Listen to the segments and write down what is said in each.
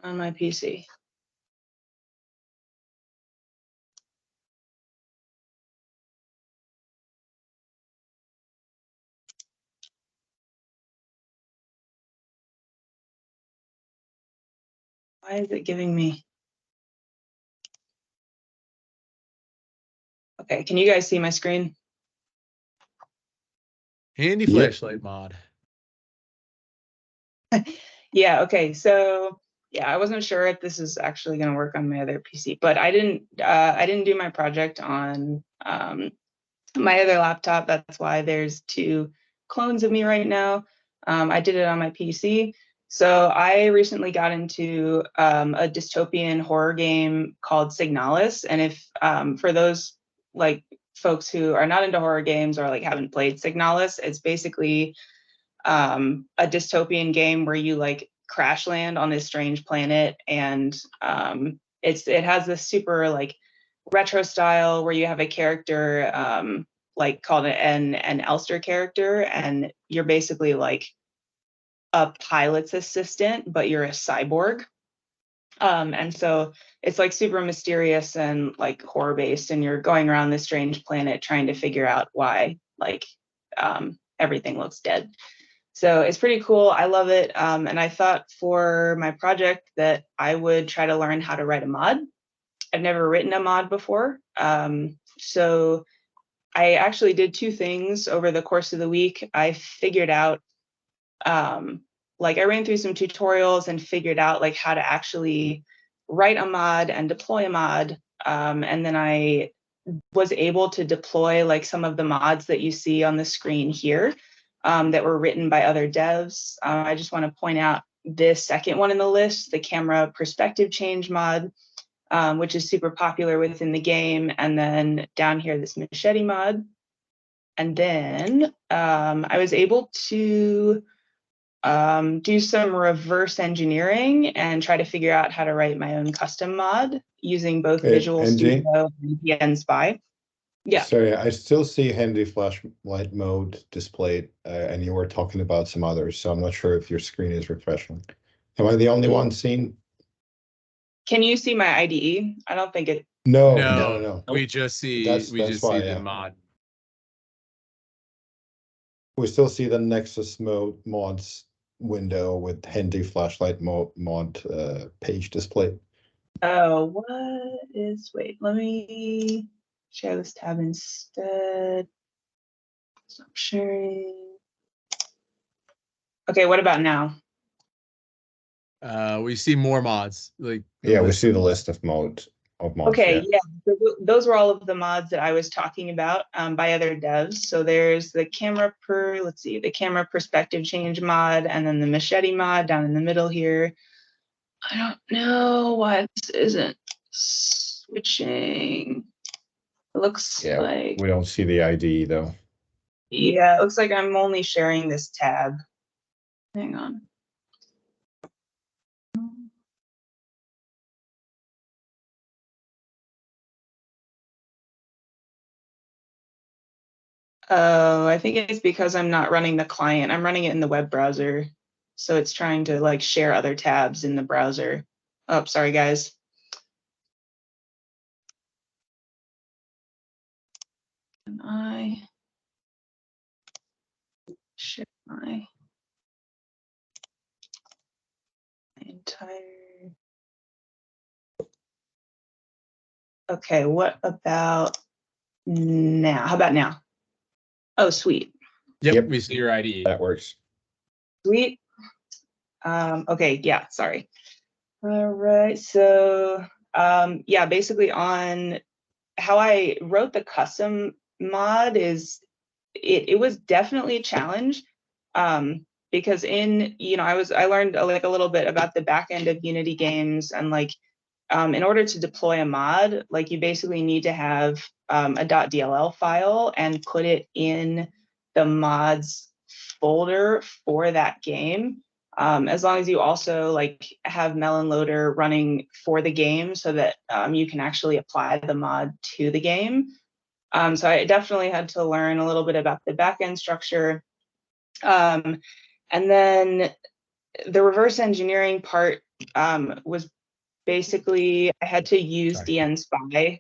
on my PC. Why is it giving me? Okay, can you guys see my screen? Handy flashlight mod. Yeah, okay, so yeah, I wasn't sure if this is actually going to work on my other PC, but I didn't do my project on my other laptop. That's why there's 2 clones of me right now. I did it on my PC. So I recently got into a dystopian horror game called Signalis, and if for those like folks who are not into horror games or like haven't played Signalis, it's basically a dystopian game where you like crash land on this strange planet, and it has this super like retro style where you have a character like called an Elster character, and you're basically like a pilot's assistant, but you're a cyborg. And so it's like super mysterious and like horror based, and you're going around this strange planet trying to figure out why like everything looks dead. So it's pretty cool. I love it. And I thought for my project that I would try to learn how to write a mod. I've never written a mod before. So I actually did 2 things over the course of the week. I figured out, like I ran through some tutorials and figured out like how to actually write a mod and deploy a mod. And then I was able to deploy like some of the mods that you see on the screen here that were written by other devs. I just want to point out this second one in the list, the camera perspective change mod, which is super popular within the game. And then down here, this machete mod. And then I was able to do some reverse engineering and try to figure out how to write my own custom mod using both Visual Studio and VN Spy. Yeah. Sorry, I still see handy flashlight mode displayed, and you were talking about some others, so I'm not sure if your screen is refreshing. Am I the only one seeing? Can you see my IDE? I don't think it. No. We just see the mod. We still see the Nexus mods window with handy flashlight mod page displayed. Oh, what is? Wait, let me share this tab instead. Stop sharing. Okay, what about now? We see more mods. Like we see the list of mods. Okay, yeah. So those were all of the mods that I was talking about by other devs. So there's the the camera perspective change mod, and then the machete mod down in the middle here. I don't know why this isn't switching. It looks like we don't see the ID though. Yeah, it looks like I'm only sharing this tab. Hang on. Oh, I think it's because I'm not running the client. I'm running it in the web browser. So it's trying to like share other tabs in the browser. Oh, sorry guys. Can I share my entire... Okay, what about now? How about now? Oh, sweet. Yep, we see your IDE. That works. Sweet. Okay, yeah, sorry. All right, so yeah, basically on how I wrote the custom mod is it was definitely a challenge because I learned like a little bit about the back end of Unity games, and like in order to deploy a mod, like you basically need to have a .dll file and put it in the mods folder for that game. As long as you also like have Melon Loader running for the game so that you can actually apply the mod to the game. So I definitely had to learn a little bit about the backend structure. And then the reverse engineering part was basically I had to use dnSpy,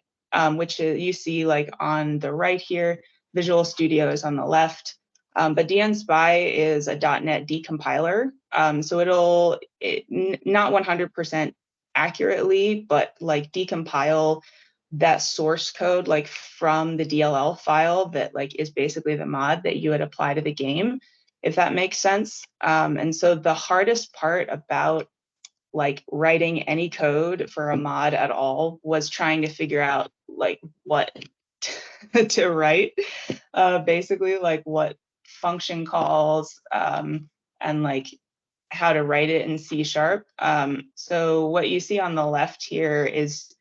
which you see like on the right here. Visual Studio is on the left. But dnSpy is a .NET decompiler. So it'll not 100% accurately, but like decompile that source code like from the DLL file that like is basically the mod that you would apply to the game, if that makes sense. And so the hardest part about like writing any code for a mod at all was trying to figure out like what to write, basically like what function calls, and like how to write it in C#. So what you see on the left here is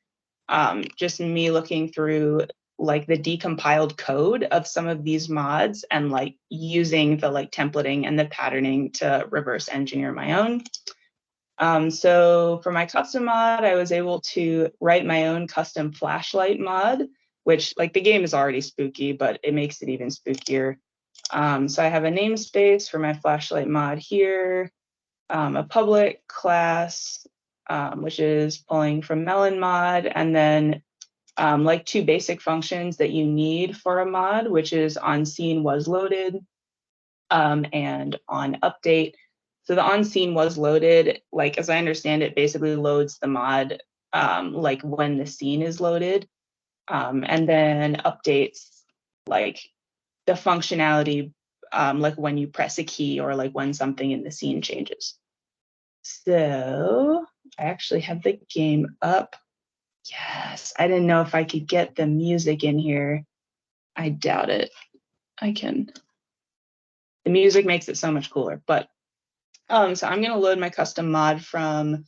just me looking through like the decompiled code of some of these mods and like using the like templating and the patterning to reverse engineer my own. So for my custom mod, I was able to write my own custom flashlight mod, which like the game is already spooky, but it makes it even spookier. So I have a namespace for my flashlight mod here, a public class, which is pulling from Melon mod, and then like two basic functions that you need for a mod, which is onScene was loaded, and on update. So the onScene was loaded, like as I understand it, basically loads the mod like when the scene is loaded, and then updates like the functionality like when you press a key or like when something in the scene changes. So I actually have the game up. Yes, I didn't know if I could get the music in here. I doubt it. I can. The music makes it so much cooler, but so I'm going to load my custom mod from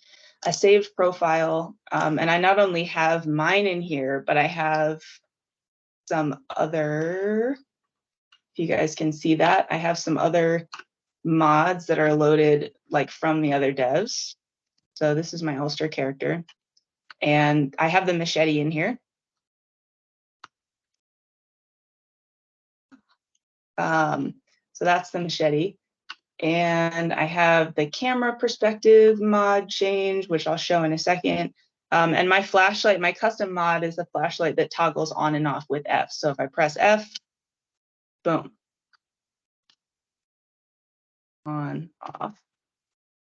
a saved profile, and I not only have mine in here, but I have some other, if you guys can see that, I have some other mods that are loaded like from the other devs. So this is my Ulster character, and I have the machete in here. So that's the machete. And I have the camera perspective mod change, which I'll show in a second. And my flashlight, my custom mod is a flashlight that toggles on and off with F. So if I press F, boom, on, off.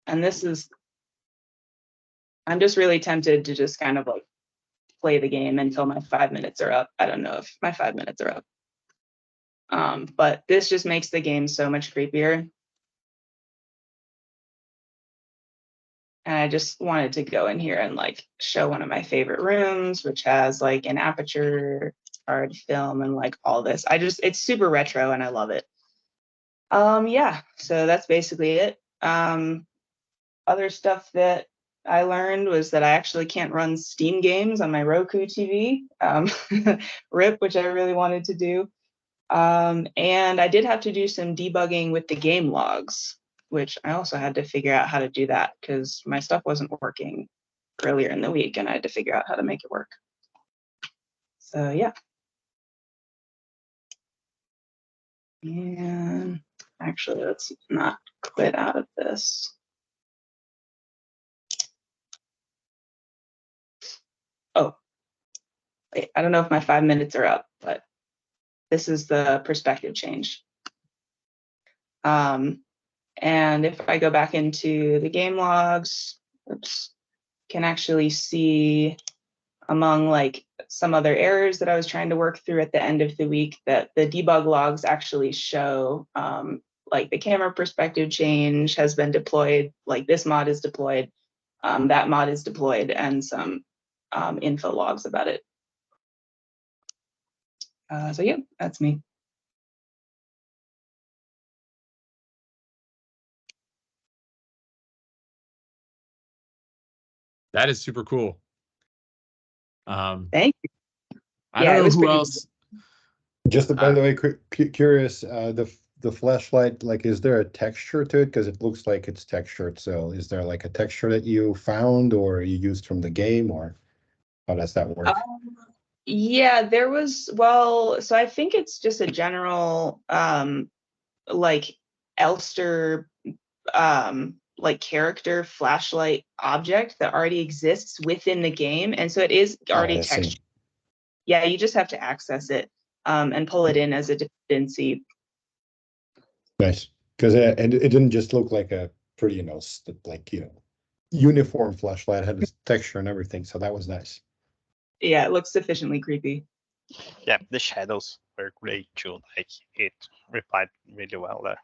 And this is, I'm just really tempted to just kind of like play the game until my 5 minutes are up. I don't know if my 5 minutes are up. But this just makes the game so much creepier. And I just wanted to go in here and like show one of my favorite rooms, which has like an aperture card film and like all this. It's super retro and I love it. Yeah, so that's basically it. Other stuff that I learned was that I actually can't run Steam games on my Roku TV, RIP, which I really wanted to do. And I did have to do some debugging with the game logs, which I also had to figure out how to do that because my stuff wasn't working earlier in the week and I had to figure out how to make it work. So yeah. And actually, let's not quit out of this. Oh, wait, I don't know if my 5 minutes are up, but this is the perspective change. And if I go back into the game logs, oops, can actually see among like some other errors that I was trying to work through at the end of the week that the debug logs actually show like the camera perspective change has been deployed, like this mod is deployed, that mod is deployed, and some info logs about it. So yeah, that's me. That is super cool. Thank you. I don't know who else. Just by the way, curious, the flashlight, like, is there a texture to it? Because it looks like it's textured. So is there like a texture that you found or you used from the game, or how does that work? Yeah, there was, well, so I think it's just a general like Elster like like character flashlight object that already exists within the game, and so it is already textured. Yeah, you just have to access it and pull it in as a dependency. Nice, because it didn't just look like a pretty, like uniform flashlight. It had this texture and everything, so that was nice. Yeah, it looks sufficiently creepy. Yeah, the shadows were great too. Like it replied really well there.